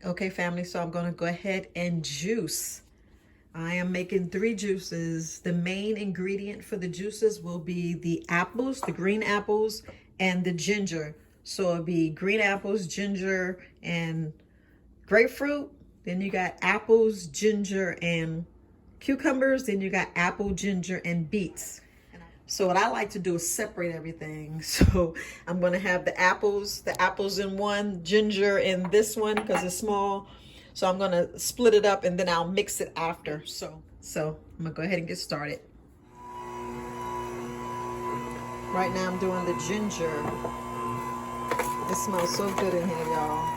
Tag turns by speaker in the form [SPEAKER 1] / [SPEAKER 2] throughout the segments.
[SPEAKER 1] Okay, family, so I'm going to go ahead and juice. I am making 3 juices. The main ingredient for the juices will be the apples, the green apples, and the ginger. So it'll be green apples, ginger, and grapefruit. Then you got apples, ginger, and cucumbers. Then you got apple, ginger, and beets. So what I like to do is separate everything. So I'm going to have the apples in one, ginger in this one because it's small. So I'm going to split it up and then I'll mix it after. So I'm going to go ahead and get started. Right now I'm doing the ginger. It smells so good in here, y'all.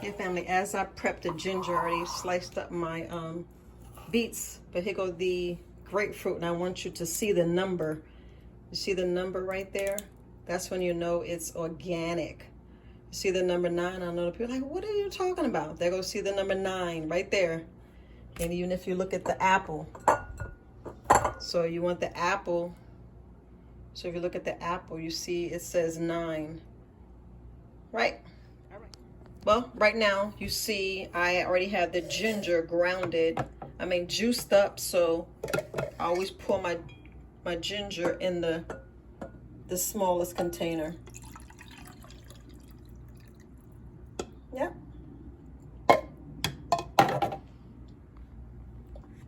[SPEAKER 1] Yeah, family, as I prep the ginger, I already sliced up my beets, but here go the grapefruit, and I want you to see the number. You see the number right there? That's when you know it's organic. You see the number 9? I know the people are like, what are you talking about? They're going to see the number 9 right there. And even if you look at the apple, so you want the apple. So if you look at the apple, you see it says 9, right? All right. Well, right now you see I already have the ginger juiced up. So I always pour my ginger in the smallest container. Yep.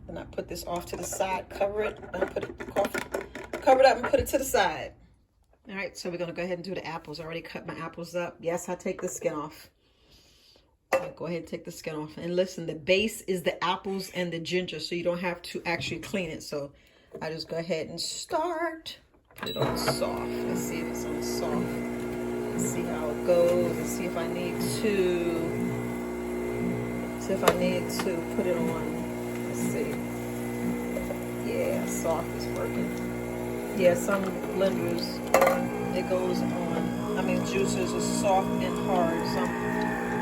[SPEAKER 1] And I put this off to the side, cover it, and cover it up and put it to the side. All right, so we're gonna go ahead and do the apples. I already cut my apples up. Yes, I take the skin off. I'll go ahead and take the skin off. And listen, the base is the apples and the ginger, so you don't have to actually clean it. So I just go ahead and start. Put it on soft. Let's see if it's on soft. Let's see how it goes. Let's see if I need to. Put it on. Let's see. Yeah, soft is working. Yeah, some blenders it goes on. Juicers are soft and hard.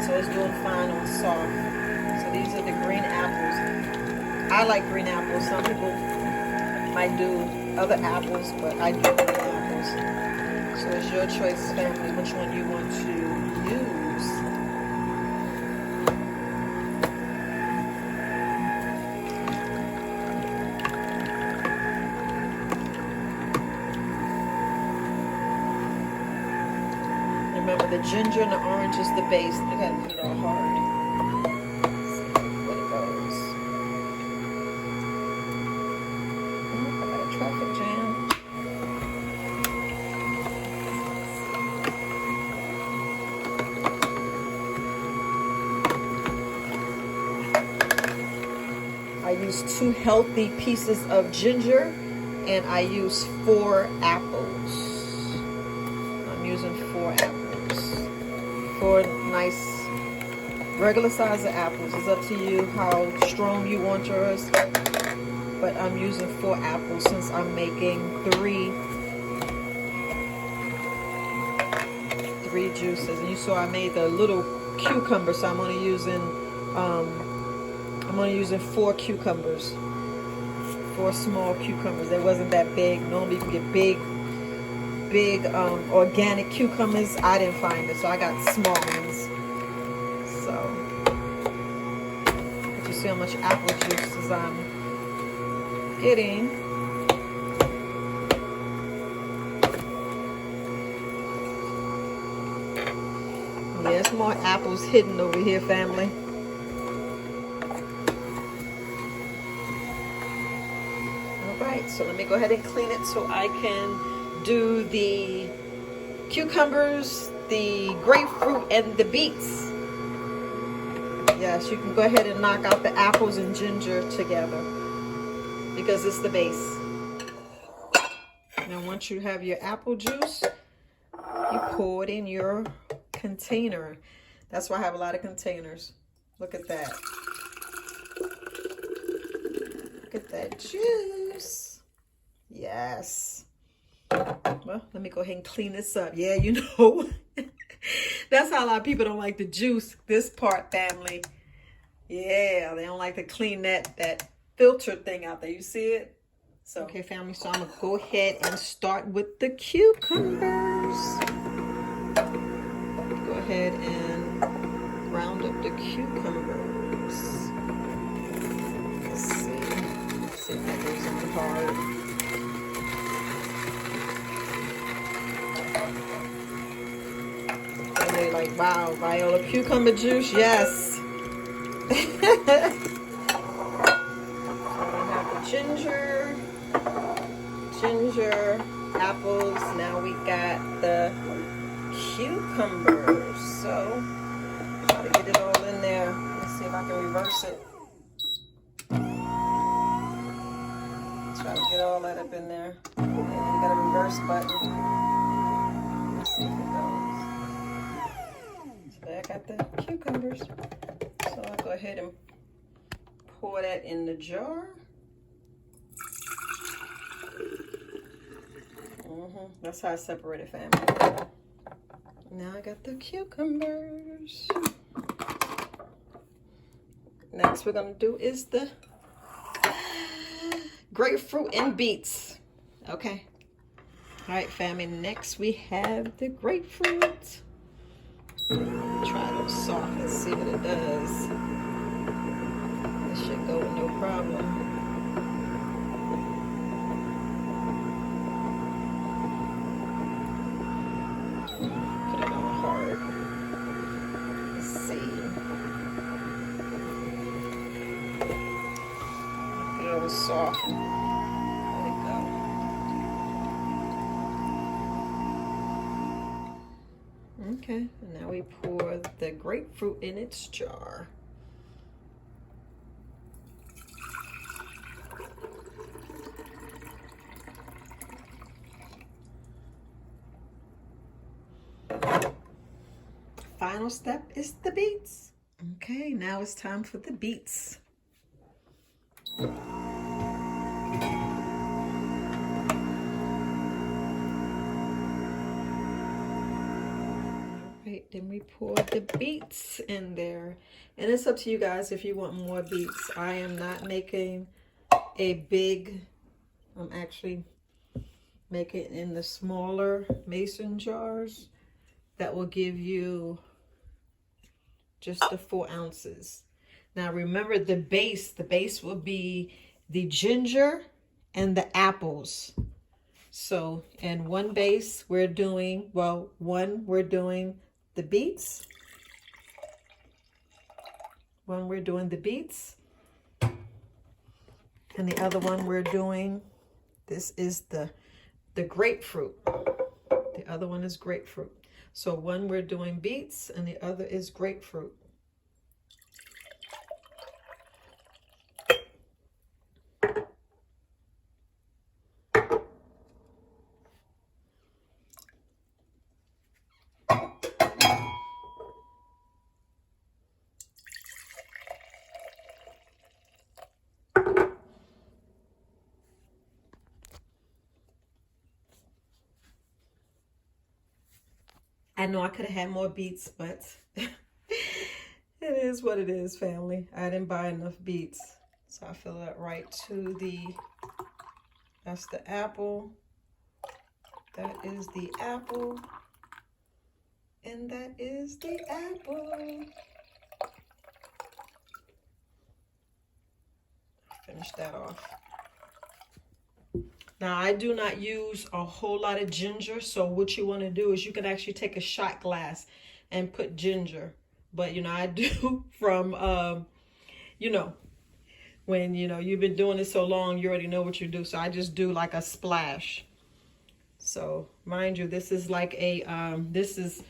[SPEAKER 1] So it's doing fine on soft. So these are the green apples. I like green apples. Some people might do other apples, but I do green apples. So it's your choice, family, which one you want to use. Remember, the ginger and the orange is the base. I gotta put it all hard. I use 2 healthy pieces of ginger, and I use 4 apples. I'm using 4 apples. 4 nice regular size of apples. It's up to you how strong you want yours. But I'm using 4 apples since I'm making 3 juices. And you saw I made the little cucumber, so I'm only using 4 cucumbers, 4 small cucumbers. They wasn't that big. Normally you can get big organic cucumbers. I didn't find it, so I got small ones. So, but you see how much apple juices I'm getting. Yeah, there's more apples hidden over here, family. Alright, so let me go ahead and clean it so I can do the cucumbers, the grapefruit, and the beets. Yes, you can go ahead and knock out the apples and ginger together because it's the base. Now once you have your apple juice, you pour it in your container. That's why I have a lot of containers. Look at that. Look at that juice. Yes. Well, let me go ahead and clean this up. Yeah, you know, that's how a lot of people don't like the juice, this part, family. Yeah, they don't like to clean that filter thing out there. You see it? So, okay, family, so I'm going to go ahead and start with the cucumbers. Go ahead and round up the cucumbers. Let's see. Let's see if that goes in hard. And they like, wow, Viola, cucumber juice, yes. So we have the ginger, apples. Now we got the cucumbers. So try to get it all in there. Let's see if I can reverse it. Try to get all that up in there. And you got a reverse button. Let's see if it goes. So there I got the cucumbers. So I'll go ahead and pour that in the jar. That's how I separate it, family. Now I got the cucumbers. Next we're going to do is the grapefruit and beets. Okay. All right, family. Next we have the grapefruit. Try it soft and see what it does. This should go with no problem. Put it on hard. Let's see. Put it on soft. There we go. Okay, and now we pour the grapefruit in its jar. Final step is the beets. Okay, now it's time for the beets. Then we pour the beets in there, and it's up to you guys if you want more beets. I am not making a big, I'm actually making it in the smaller mason jars that will give you just the 4 ounces. Now remember the base will be the ginger and the apples. So in one base we're doing, we're doing the beets. One we're doing the beets. And the other one we're doing, this is the grapefruit. The other one is grapefruit. So one we're doing beets and the other is grapefruit. I know I could have had more beets, but it is what it is, family. I didn't buy enough beets. So I fill that right to that's the apple. That is the apple. And that is the apple. Finish that off. Now, I do not use a whole lot of ginger, so what you want to do is you can actually take a shot glass and put ginger. But, you know, I do from, you know, when, you know, you've been doing it so long, you already know what you do. So I just do like a splash. So, mind you, this is like a, this is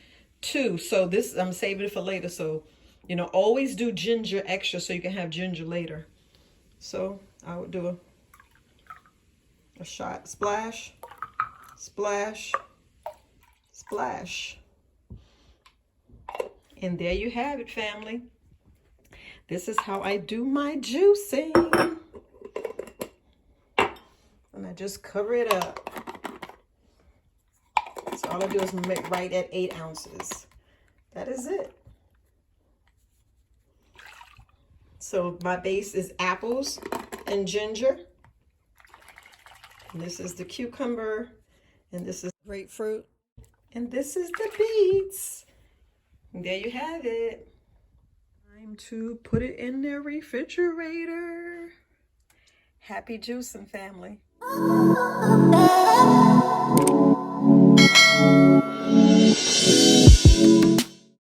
[SPEAKER 1] 2. So this, I'm saving it for later. So, you know, always do ginger extra so you can have ginger later. So I would do a shot splash. Splash, splash. And there you have it, family. This is how I do my juicing. And I just cover it up. So all I do is make right at 8 ounces. That is it. So my base is apples and ginger. And this is the cucumber. And this is grapefruit. And this is the beets. And there you have it. Time to put it in the refrigerator. Happy juicing, family.